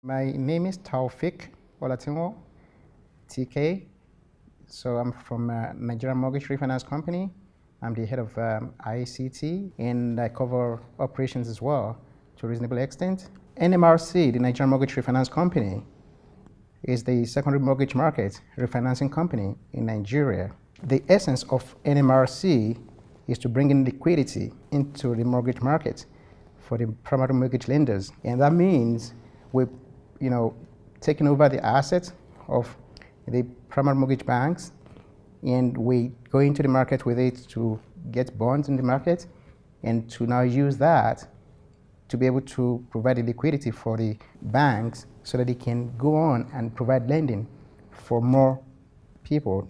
My name is Taofeeq Olatinwo, TK. So I'm from Nigeria Mortgage Refinance Company. I'm the head of ICT, and I cover operations as well to a reasonable extent. NMRC, the Nigerian Mortgage Refinance Company, is the secondary mortgage market refinancing company in Nigeria. The essence of NMRC is to bring in liquidity into the mortgage market for the primary mortgage lenders, and that means we're taking over the assets of the primary mortgage banks, and we go into the market with it to get bonds in the market and to now use that to be able to provide the liquidity for the banks so that they can go on and provide lending for more people.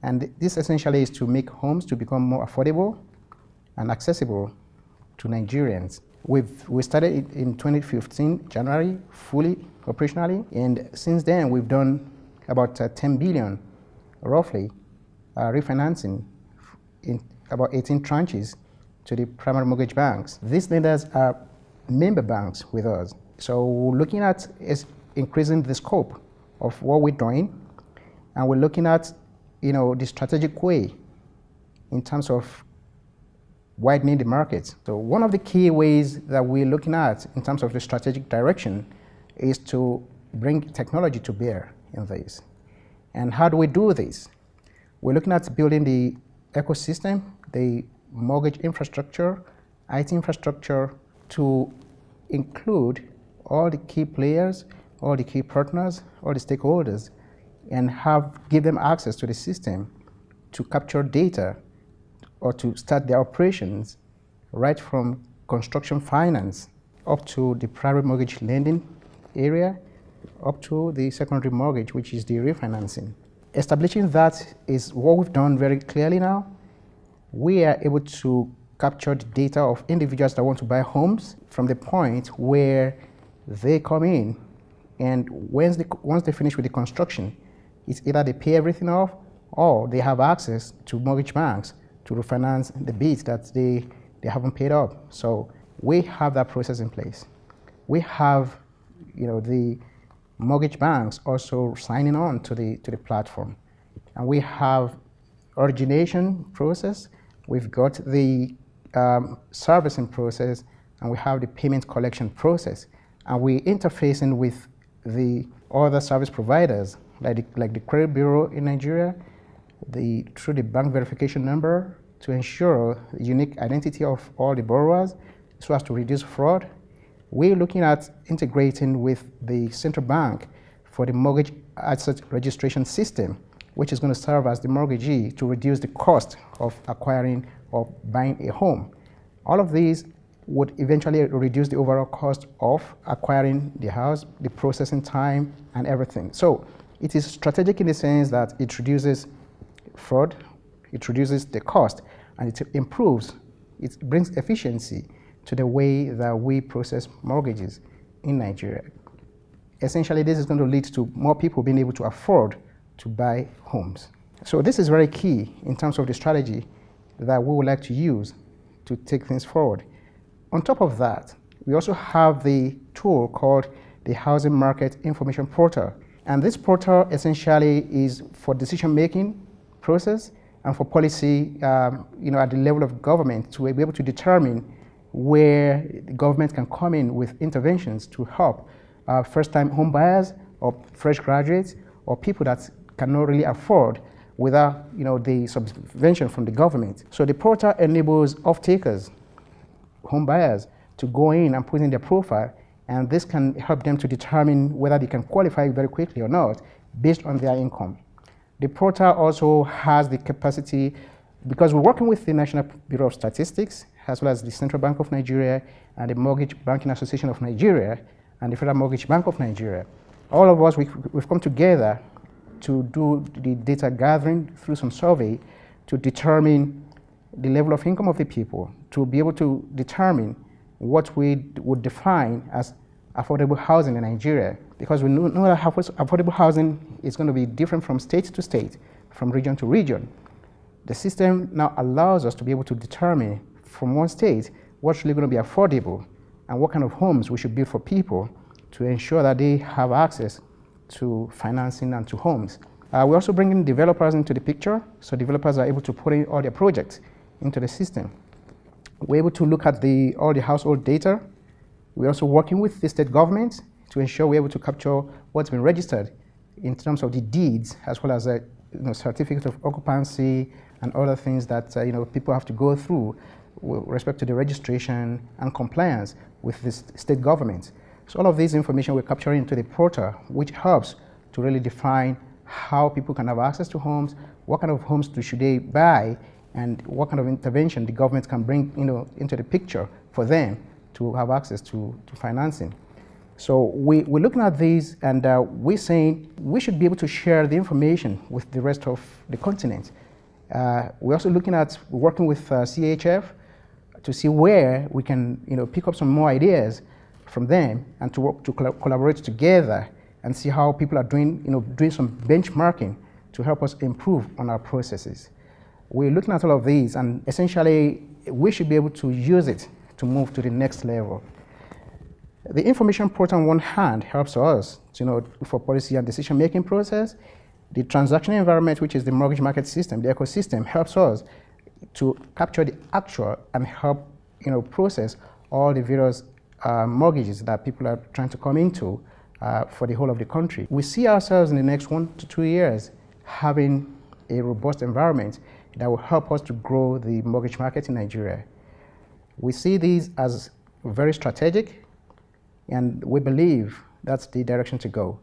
And this essentially is to make homes to become more affordable and accessible to Nigerians. We started in 2015, January, fully operationally, and since then we've done about 10 billion, roughly, refinancing in about 18 tranches to the primary mortgage banks. These lenders are member banks with us. So we're looking at is increasing the scope of what we're doing, and we're looking at the strategic way in terms of widening the market. So one of the key ways that we're looking at in terms of the strategic direction is to bring technology to bear in this. And how do we do this? We're looking at building the ecosystem, the mortgage infrastructure, IT infrastructure, to include all the key players, all the key partners, all the stakeholders, and give them access to the system to capture data or to start their operations right from construction finance up to the private mortgage lending area, up to the secondary mortgage, which is the refinancing. Establishing that is what we've done very clearly now. We are able to capture the data of individuals that want to buy homes from the point where they come in, and once they finish with the construction, it's either they pay everything off or they have access to mortgage banks to refinance the bits that they haven't paid up. So we have that process in place. We have the mortgage banks also signing on to the platform, and we have origination process. We've got the servicing process, and we have the payment collection process, and we're interfacing with the other service providers like the credit bureau in Nigeria, through the bank verification number, to ensure the unique identity of all the borrowers so as to reduce fraud. We're looking at integrating with the central bank for the mortgage asset registration system, which is going to serve as the mortgagee to reduce the cost of acquiring or buying a home. All of these would eventually reduce the overall cost of acquiring the house, the processing time, and everything. So it is strategic in the sense that it reduces fraud, it reduces the cost, and it brings efficiency to the way that we process mortgages in Nigeria. Essentially, this is going to lead to more people being able to afford to buy homes. So this is very key in terms of the strategy that we would like to use to take things forward. On top of that, we also have the tool called the Housing Market Information Portal. And this portal essentially is for decision-making process and for policy, at the level of government, to be able to determine where the government can come in with interventions to help first-time home buyers or fresh graduates or people that cannot really afford without the subvention from the government. So the portal enables off-takers, home buyers, to go in and put in their profile, and this can help them to determine whether they can qualify very quickly or not based on their income. The portal also has the capacity, because we're working with the National Bureau of Statistics, as well as the Central Bank of Nigeria and the Mortgage Banking Association of Nigeria and the Federal Mortgage Bank of Nigeria. All of us, we've come together to do the data gathering through some survey to determine the level of income of the people, to be able to determine what we would define as affordable housing in Nigeria, because we know that affordable housing is going to be different from state to state, from region to region. The system now allows us to be able to determine from one state what's really going to be affordable and what kind of homes we should build for people to ensure that they have access to financing and to homes. We're also bringing developers into the picture, so developers are able to put in all their projects into the system. We're able to look at all the household data. We're also working with the state government to ensure we're able to capture what's been registered in terms of the deeds, as well as certificate of occupancy and other things that people have to go through with respect to the registration and compliance with the state government. So all of this information we're capturing into the portal, which helps to really define how people can have access to homes, what kind of homes should they buy, and what kind of intervention the government can bring into the picture for them to have access to financing. So we're looking at these, and we're saying we should be able to share the information with the rest of the continent. We're also looking at working with CHF to see where we can pick up some more ideas from them and to work to collaborate together and see how people are doing some benchmarking to help us improve on our processes. We're looking at all of these, and essentially we should be able to use it to move to the next level. The information portal on one hand helps us for policy and decision-making process. The transaction environment, which is the mortgage market system, the ecosystem, helps us to capture the actual and help process all the various mortgages that people are trying to come into for the whole of the country. We see ourselves in the next 1 to 2 years having a robust environment that will help us to grow the mortgage market in Nigeria. We see these as very strategic, and we believe that's the direction to go.